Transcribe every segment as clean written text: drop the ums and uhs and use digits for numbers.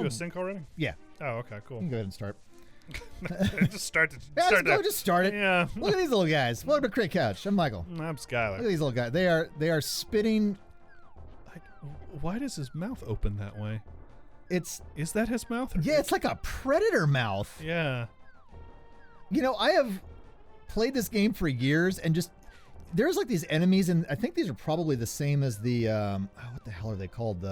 into a sync already? Yeah. Oh, okay, cool. You can go ahead and start. Just start to Yeah, start let's go. to, Just start it. Yeah. Look at these little guys. Welcome to Crate Couch. I'm Michael. I'm Look at Skylar. these little guys. They are spitting. Why does his mouth open that way? Is that his mouth? Yeah, it's like a predator mouth. Yeah. You know, I have played this game for years, and just there's like these enemies, and I think these are probably the same as the what the hell are they called?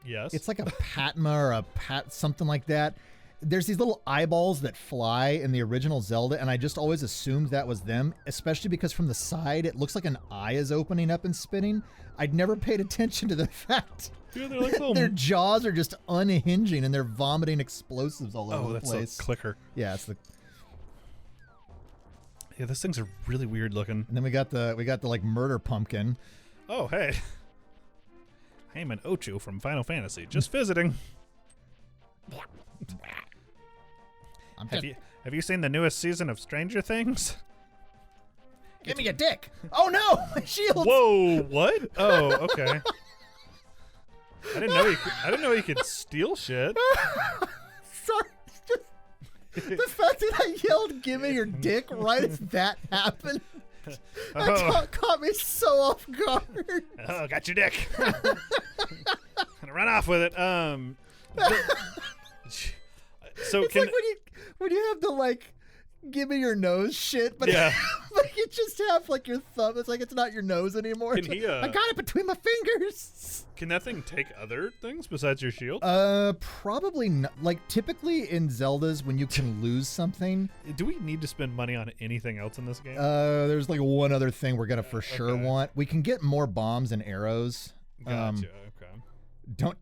Yes. It's like a Patma or something like that. There's these little eyeballs that fly in the original Zelda, and I just always assumed that was them, especially because from the side it looks like an eye is opening up and spinning. I'd never paid attention to the fact Yeah, they're like little... their jaws are just unhinging and they're vomiting explosives all over the place. Oh, that's a clicker. Yeah, it's the. Yeah, those things are really weird looking. And then we got the like murder pumpkin. Oh, hey. I'm an Ocho from Final Fantasy, just visiting. Have you seen the newest season of Stranger Things? Give me a dick. Oh no, my shield. Whoa, what? Oh, okay. I didn't know you could steal shit. Sorry, the fact that I yelled "Give me your dick" right as that happened, caught me so off guard. Oh, got your dick. Gonna run off with it. So it's like when you have the like "give me your nose" shit, but yeah. Like you just have like your thumb. It's like it's not your nose anymore. Can he, I got it between my fingers. Can that thing take other things besides your shield? Probably not. Like typically in Zeldas, when you can lose something. Do we need to spend money on anything else in this game? There's like one other thing we're gonna for sure want. We can get more bombs and arrows. Gotcha. Okay. Don't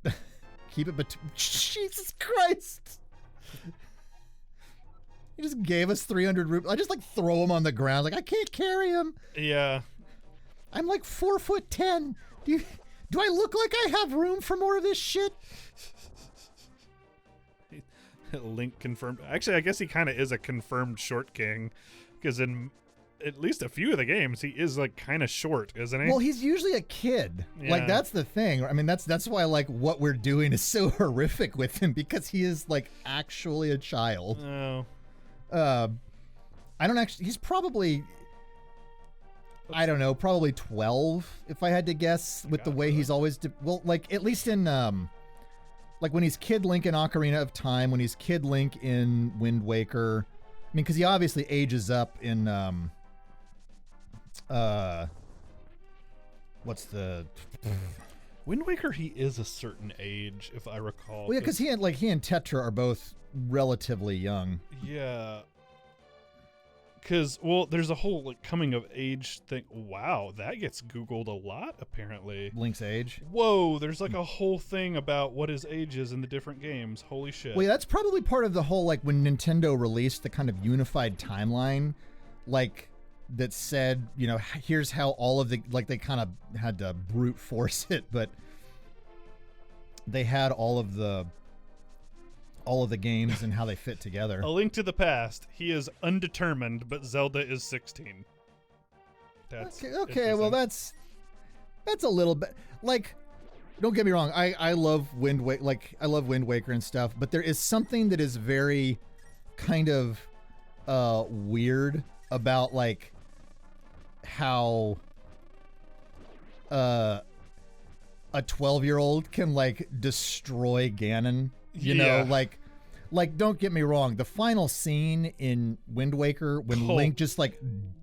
keep it between. Jesus Christ. He just gave us 300 rupees. I just like throw him on the ground. Like I can't carry him. Yeah. I'm like 4'10". Do I look like I have room for more of this shit? Link confirmed. Actually, I guess he kind of is a confirmed short king, because in at least a few of the games, he is like kind of short, isn't he? Well, he's usually a kid. Yeah. Like that's the thing. I mean, that's why like what we're doing is so horrific with him, because he is like actually a child. Oh. I don't actually. He's probably. I don't know, probably 12 if I had to guess, with the way he's always well, like at least in like when he's Kid Link in Ocarina of Time, when he's Kid Link in Wind Waker. I mean, because he obviously ages up in what's the Wind Waker? He is a certain age, if I recall. Well, yeah, because he and Tetra are both relatively young. Yeah. Because, well, there's a whole like coming of age thing. Wow, that gets Googled a lot, apparently. Link's age. Whoa, there's like a whole thing about what his age is in the different games. Holy shit. Well, yeah, that's probably part of the whole, like, when Nintendo released the kind of unified timeline, like, that said, you know, here's how all of the, like, they kind of had to brute force it, but they had all of the games and how they fit together. A Link to the Past. He is undetermined, but Zelda is 16. That's okay. Well, that's a little bit like. Don't get me wrong. I love Wind Waker. Like I love Wind Waker and stuff. But there is something that is very kind of weird about like how a 12-year-old can like destroy Ganon. You know, like don't get me wrong. The final scene in Wind Waker when Link just like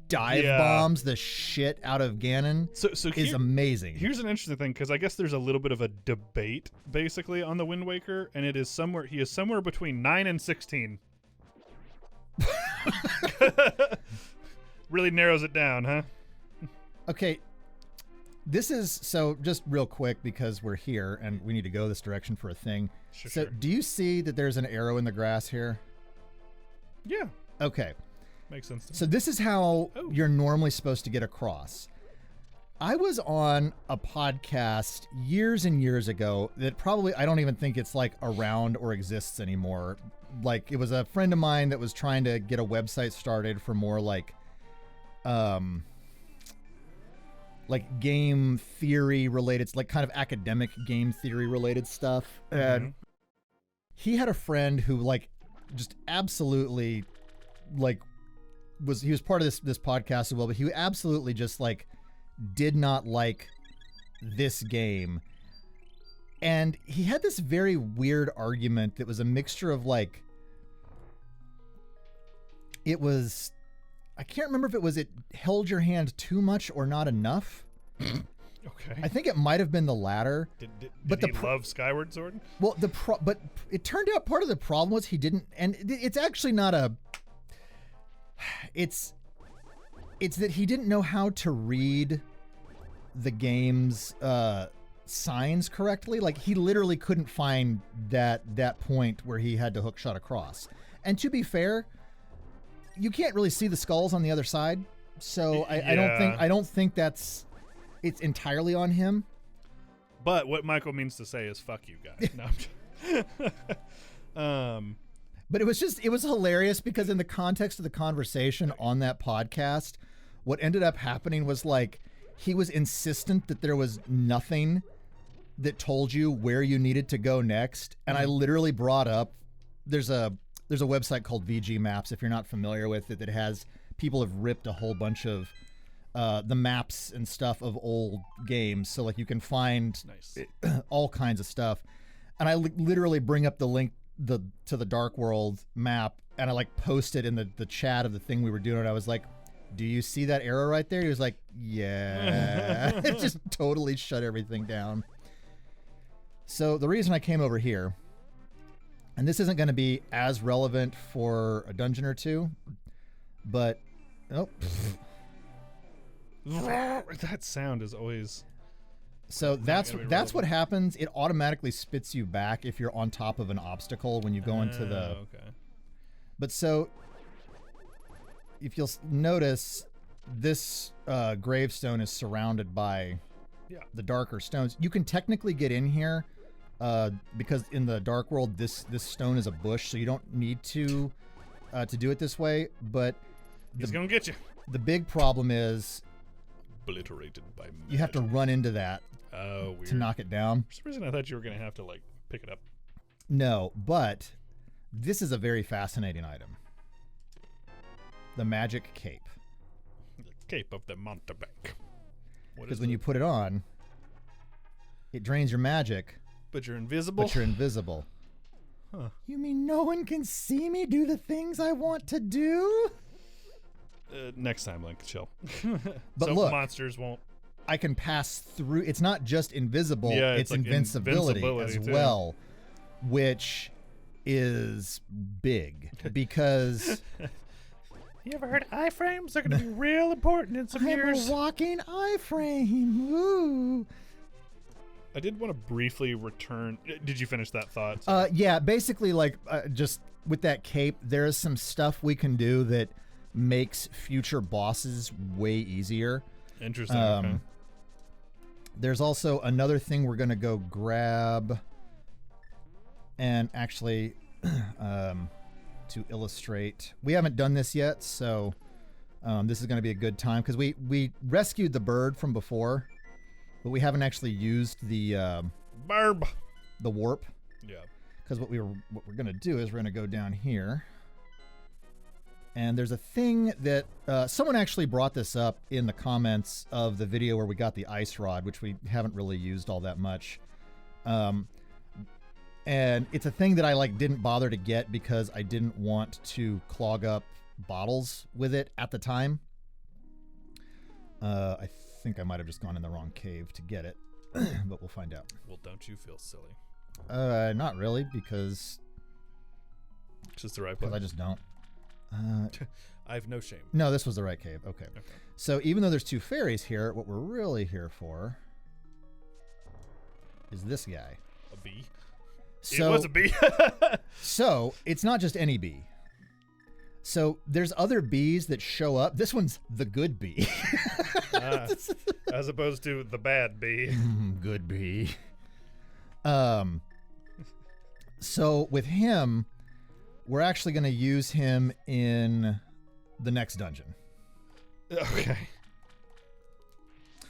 dive bombs the shit out of Ganon is amazing. Here's an interesting thing, because I guess there's a little bit of a debate basically on the Wind Waker, and he is somewhere between 9 and 16. Really narrows it down, huh? Okay. This is, so just real quick, because we're here and we need to go this direction for a thing. Sure. Do you see that there's an arrow in the grass here? Yeah. Okay. Makes sense to me. So this is how you're normally supposed to get across. I was on a podcast years and years ago that probably, I don't even think it's like around or exists anymore. Like it was a friend of mine that was trying to get a website started for more like, like game theory related, like kind of academic game theory related stuff. And he had a friend who like just absolutely like he was part of this podcast as well, but he absolutely just like did not like this game. And he had this very weird argument that was a mixture of like, I can't remember if it held your hand too much or not enough. Okay. I think it might have been the latter. Did but he love Skyward Sword? Well, but it turned out part of the problem was he didn't, and it's actually not a, it's that he didn't know how to read the game's signs correctly. Like he literally couldn't find that point where he had to hook shot across. And to be fair, you can't really see the skulls on the other side, so I don't think it's entirely on him. But what Michael means to say is "fuck you, guys." No. But it was hilarious because in the context of the conversation on that podcast, what ended up happening was like he was insistent that there was nothing that told you where you needed to go next, and I literally brought up there's a website called VG Maps, if you're not familiar with it, that has people have ripped a whole bunch of the maps and stuff of old games. So like you can find all kinds of stuff. And I literally bring up the link to the Dark World map, and I like post it in the chat of the thing we were doing. And I was like, do you see that arrow right there? He was like, yeah. It just totally shut everything down. So the reason I came over here, and this isn't going to be as relevant for a dungeon or two, but that sound is always. So that's what happens. It automatically spits you back if you're on top of an obstacle when you go into the. Okay. But so, if you'll notice, this gravestone is surrounded by the darker stones. You can technically get in here. Because in the Dark World, this stone is a bush, so you don't need to do it this way. But he's gonna get you. The big problem is obliterated by magic. You have to run into that weird. To knock it down. For some reason, I thought you were gonna have to like pick it up. No, but this is a very fascinating item. The magic cape. The cape of the Mountebank. Because when you put it on, it drains your magic. But you're invisible? But you're invisible. Huh. You mean no one can see me do the things I want to do? Next time, Link, chill. But so look, monsters won't. I can pass through. It's not just invisible. Yeah, it's like invincibility as too. well, which is big because... You ever heard iframes? They're going to be real important in some years. I'm a walking iframe. Woo! I did want to briefly return. Did you finish that thought? Yeah, basically, like, just with that cape, there is some stuff we can do that makes future bosses way easier. Interesting. Okay. There's also another thing we're going to go grab. And actually, to illustrate, we haven't done this yet, so this is going to be a good time. Because we rescued the bird from before. But we haven't actually used the the warp. Yeah. Because what we're gonna do is we're gonna go down here, and there's a thing that someone actually brought this up in the comments of the video where we got the ice rod, which we haven't really used all that much. And it's a thing that I didn't bother to get because I didn't want to clog up bottles with it at the time. I think I might have just gone in the wrong cave to get it, but we'll find out. Well, don't you feel silly? Not really, because it's just the right place. I just don't. I have no shame. No, this was the right cave. Okay. So even though there's two fairies here, what we're really here for is this guy. A bee? So, it was a bee. So it's not just any bee. So there's other bees that show up. This one's the good bee. As opposed to the bad bee. Good bee. So with him, we're actually going to use him in the next dungeon. Okay.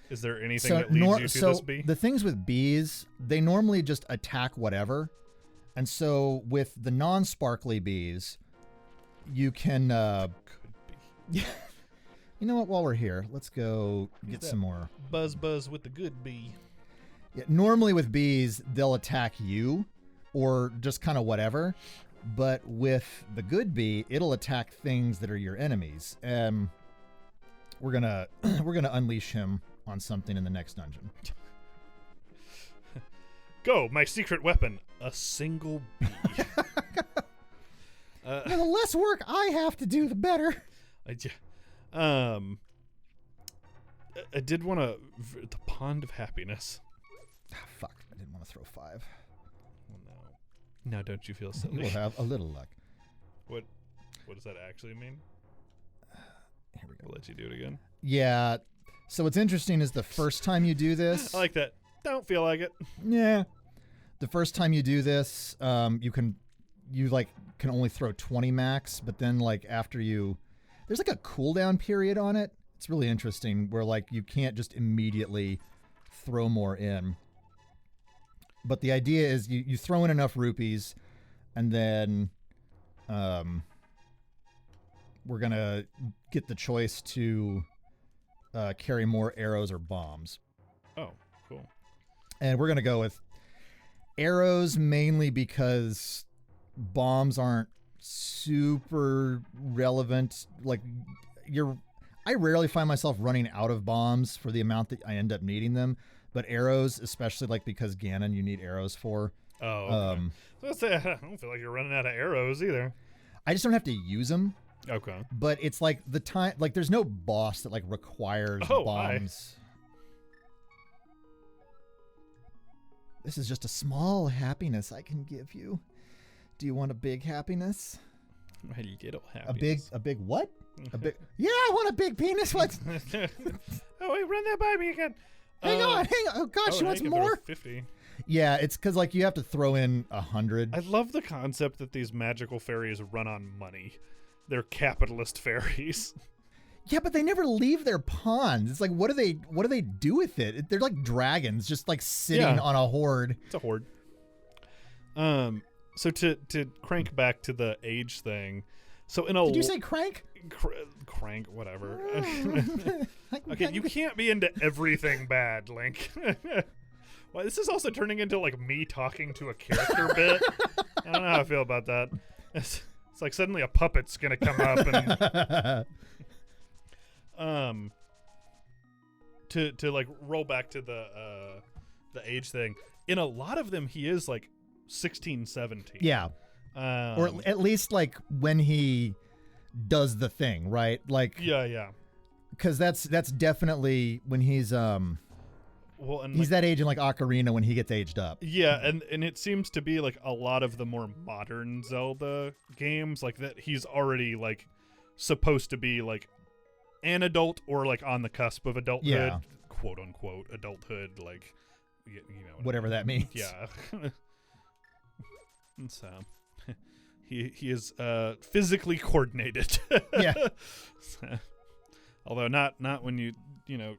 Is there anything that leads you to this bee? The things with bees, they normally just attack whatever. And so with the non-sparkly bees, you can... Could be. You know what? While we're here, let's go get some more. Buzz with the good bee. Yeah, normally with bees, they'll attack you or just kind of whatever. But with the good bee, it'll attack things that are your enemies. We're gonna unleash him on something in the next dungeon. Go, my secret weapon, a single bee. The less work I have to do, the better. I did want to the pond of happiness. Fuck! I didn't want to throw 5. Well, no. Now don't you feel silly? You will have a little luck. What does that actually mean? Here we go. We'll let you do it again. Yeah. So what's interesting is the first time you do this. I like that. Don't feel like it. Yeah. The first time you do this, you can only throw 20 max, but then like after there's like a cooldown period on it. It's really interesting where like you can't just immediately throw more in. But the idea is you throw in enough rupees, and then we're going to get the choice to carry more arrows or bombs. Oh, cool. And we're going to go with arrows mainly because bombs aren't super relevant. Like I rarely find myself running out of bombs for the amount that I end up needing them. But arrows, especially like because Ganon, you need arrows for. Oh, okay. So let's say I don't feel like you're running out of arrows either. I just don't have to use them. Okay. But it's like the time, like there's no boss that like requires bombs. This is just a small happiness I can give you. Do you want a big happiness? A little happiness. A big what? A big. Yeah, I want a big penis. What? Oh wait, run that by me again. Hang on. Oh gosh, she wants more. 50. Yeah, it's because like you have to throw in 100. I love the concept that these magical fairies run on money. They're capitalist fairies. Yeah, but they never leave their ponds. It's like, what do they do with it? They're like dragons, just like sitting on a horde. It's a horde. So to crank back to the age thing. So did you say crank? Crank, whatever. Okay, you can't be into everything bad, Link. Well, this is also turning into like me talking to a character bit. I don't know how I feel about that. It's like suddenly a puppet's gonna come up and to like roll back to the age thing. In a lot of them, he is like 16, 17. Yeah. Or at least like when he does the thing, right? Like yeah. Because that's definitely when he's well, and he's like, that age in like Ocarina when he gets aged up. Yeah, and it seems to be like a lot of the more modern Zelda games like that. He's already like supposed to be like an adult or like on the cusp of adulthood, quote unquote adulthood, like you know whatever that means. Yeah. And so he is physically coordinated. Yeah. Although not when you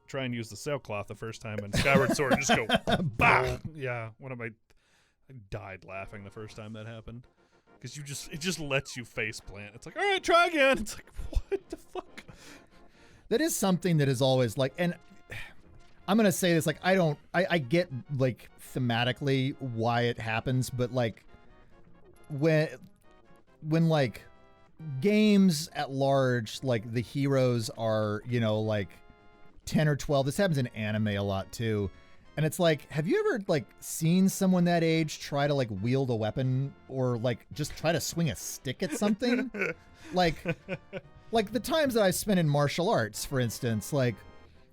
try and use the sailcloth the first time and Skyward Sword just go bah! Yeah, I died laughing the first time that happened because it just lets you face plant. It's like, all right, try again. It's like, what the fuck? That is something that is always like, and I'm gonna say this, like I get like thematically why it happens, but like when like games at large, like the heroes are, like 10 or 12. This happens in anime a lot too. And it's like, have you ever like seen someone that age try to like wield a weapon or like just try to swing a stick at something? like the times that I spent in martial arts, for instance, like,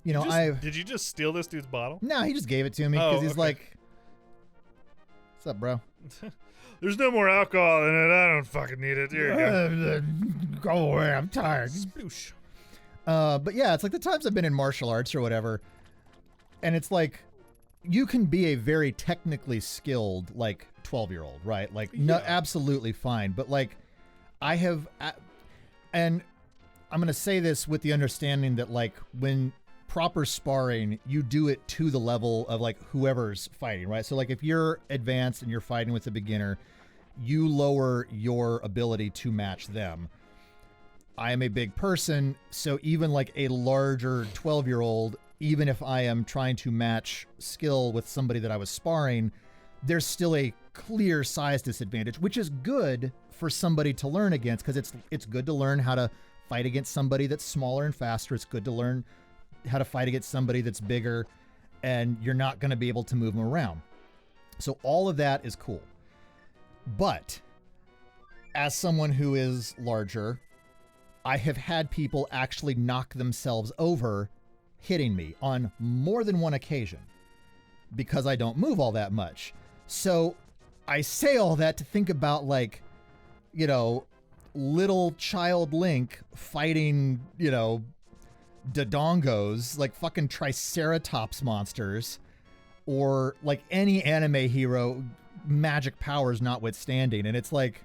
did you just steal this dude's bottle? No, he just gave it to me because he's like, what's up, bro? There's no more alcohol in it. I don't fucking need it. Here you go. Go away. I'm tired. Sploosh. But yeah, it's like the times I've been in martial arts or whatever, and it's like you can be a very technically skilled like 12-year-old, right? Like no, absolutely fine. But like I have, and I'm gonna say this with the understanding that like when proper sparring, you do it to the level of like whoever's fighting, right? So like if you're advanced and you're fighting with a beginner, you lower your ability to match them. I am a big person, so even like a larger 12-year-old, even if I am trying to match skill with somebody that I was sparring, there's still a clear size disadvantage, which is good for somebody to learn against, because it's good to learn how to fight against somebody that's smaller and faster. It's good to learn how to fight against somebody that's bigger, and you're not going to be able to move them around. So all of that is cool. But as someone who is larger, I have had people actually knock themselves over hitting me on more than one occasion because I don't move all that much. So I say all that to think about, like, you know, little child Link fighting, you know, Dodongos, like fucking Triceratops monsters, or like any anime hero, magic powers notwithstanding. And it's like,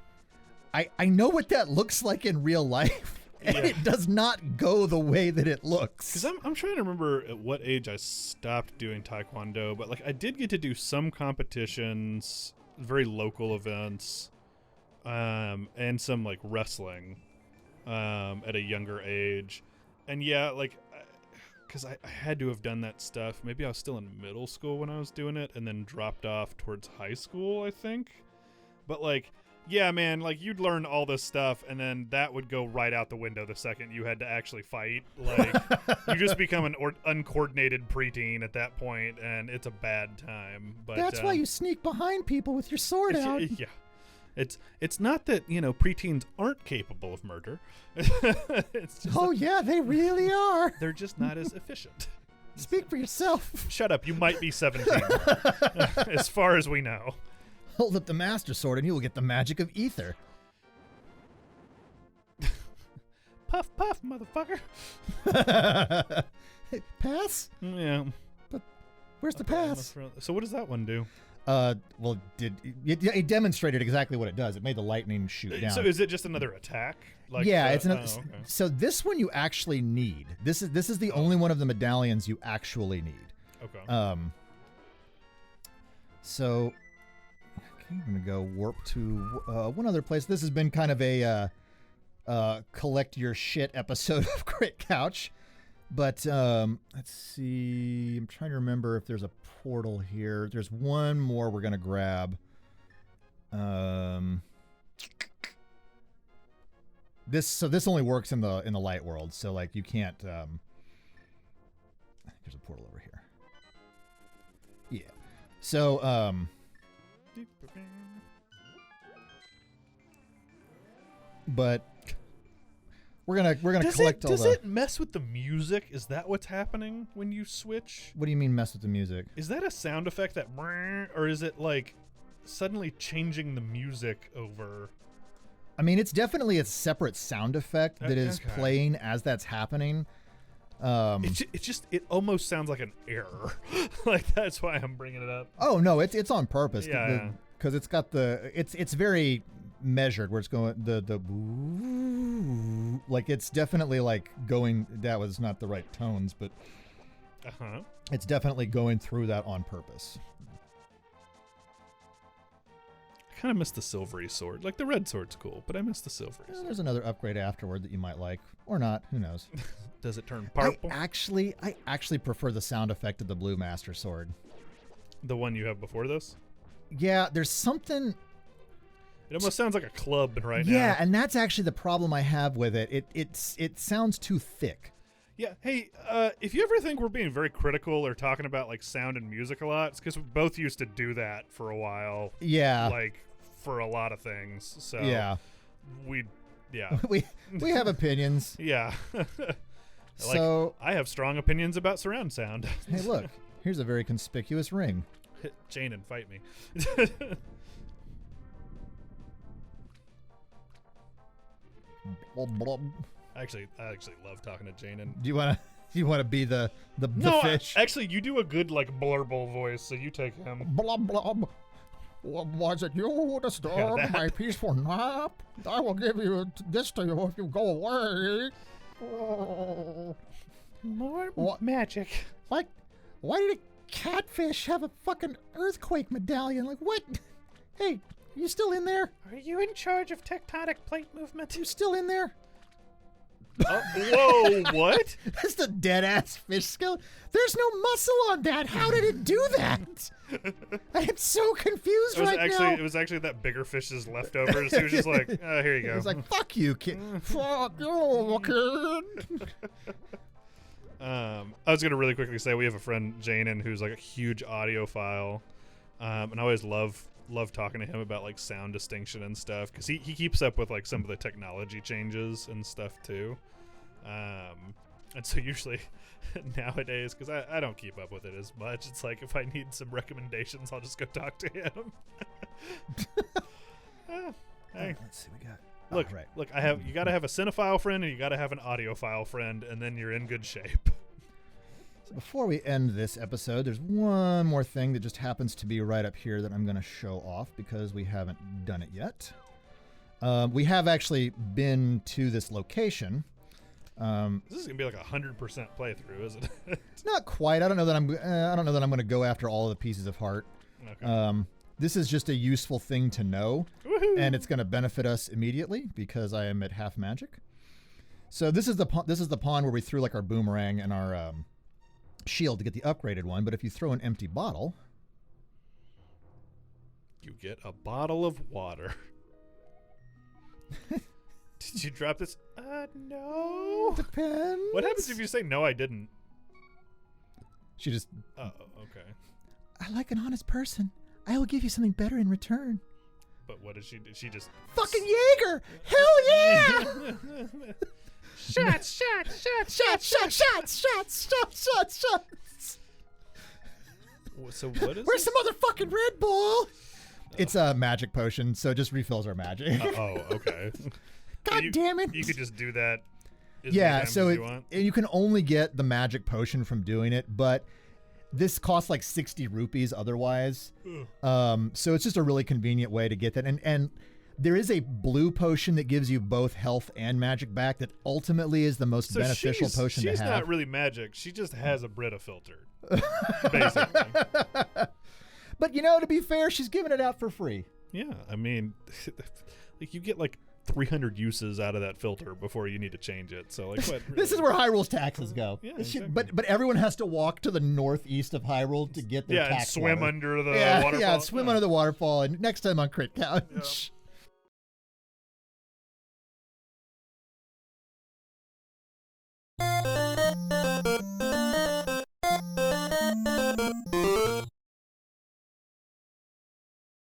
I know what that looks like in real life. And it does not go the way that it looks. Because I'm trying to remember at what age I stopped doing Taekwondo, but like I did get to do some competitions, very local events, and some like wrestling at a younger age. And yeah, like, because I had to have done that stuff. Maybe I was still in middle school when I was doing it, and then dropped off towards high school, I think. But like, yeah, man, like you'd learn all this stuff, and then that would go right out the window the second you had to actually fight. Like, you just become an uncoordinated preteen at that point, and it's a bad time. But that's why you sneak behind people with your sword out. Yeah, it's not that, you know, preteens aren't capable of murder. It's just yeah, they really are. They're just not as efficient. Speak for yourself. Shut up! You might be 17, as far as we know. Hold up the Master Sword and you will get the magic of ether. Puff, puff, motherfucker. Pass? Yeah. But where's the pass? So what does that one do? Well, it demonstrated exactly what it does. It made the lightning shoot down. So is it just another attack? Like yeah, it's another. Okay. So this one you actually need. This is the only one of the medallions you actually need. Okay. So I'm gonna go warp to one other place. This has been kind of a collect your shit episode of Crit Couch, but let's see. I'm trying to remember if there's a portal here. There's one more we're gonna grab. This only works in the light world, so like you can't. There's a portal over here. Yeah. So but we're gonna collect all the. Does it mess with the music? Is that what's happening when you switch? What do you mean mess with the music? Is that a sound effect that, or is it like suddenly changing the music over? I mean, it's definitely a separate sound effect that is playing as that's happening. It almost sounds like an error. Like that's why I'm bringing it up. Oh no, it's on purpose. Yeah, because it's got it's very measured where it's going like it's definitely like going. That was not the right tones, but it's definitely going through that on purpose. I kind of miss the silvery sword. Like the red sword's cool, but I miss the silvery sword. There's another upgrade afterward that you might like or not. Who knows? Does it turn purple? I actually prefer the sound effect of the Blue Master Sword. The one you have before this? Yeah, there's something. It almost sounds like a club right now. Yeah, and that's actually the problem I have with it. It sounds too thick. Yeah. Hey, if you ever think we're being very critical or talking about like sound and music a lot, it's because we both used to do that for a while. Yeah. Like for a lot of things. So yeah, we have opinions. Yeah. So I have strong opinions about surround sound. Hey, look, here's a very conspicuous ring. Hit Jane and fight me. I actually love talking to Jane. And do you want to be the fish? Actually, you do a good like blurble voice, so you take him. Blub blub. Was it you who disturbed my peaceful nap? I will give you this to you if you go away. Oh. More magic. Why did a catfish have a fucking earthquake medallion? Like, what? Hey, you still in there? Are you in charge of tectonic plate movement? You still in there? Whoa, what? That's the dead-ass fish skeleton. There's no muscle on that. How did it do that? I am so confused now. It was actually that bigger fish's leftovers. He was just like, here you go. He was like, fuck you, kid. Fuck you, kid. I was going to really quickly say we have a friend, Janan, who's like a huge audiophile. And I always love talking to him about like sound distinction and stuff because he keeps up with like some of the technology changes and stuff too. And so usually nowadays, because I don't keep up with it as much, it's like if I need some recommendations, I'll just go talk to him. Hey. Let's see, we got. Look, you got to have a cinephile friend and you got to have an audiophile friend, and then you're in good shape. So before we end this episode, there's one more thing that just happens to be right up here that I'm going to show off because we haven't done it yet. We have actually been to this location. This is gonna be like 100% playthrough, isn't it? Not quite. I don't know that I'm going to go after all of the pieces of heart. Okay. This is just a useful thing to know, Woohoo! and it's going to benefit us immediately because I am at half magic. So this is the pond where we threw like our boomerang and our shield to get the upgraded one. But if you throw an empty bottle, you get a bottle of water. Did you drop this? No. Depends. What happens if you say no? I didn't. She just. Oh, okay. I like an honest person. I will give you something better in return. But what did she do? She just fucking Jaeger! Hell yeah! Shots! So what is? Where's some motherfucking Red Bull? It's a magic potion, so it just refills our magic. Okay. God damn it! You could just do that. Yeah, so you can only get the magic potion from doing it, but this costs like 60 rupees otherwise. So it's just a really convenient way to get that. And there is a blue potion that gives you both health and magic back that ultimately is the most beneficial potion to have. She's not really magic. She just has a Brita filter, basically. But, to be fair, she's giving it out for free. Yeah, I mean, like you get like 300 uses out of that filter before you need to change it. So like, what? Really? This is where Hyrule's taxes go. Yeah, exactly. But everyone has to walk to the northeast of Hyrule to get their tax and swim water. under the waterfall. Yeah, swim under the waterfall. And next time on Crit Couch. Yeah.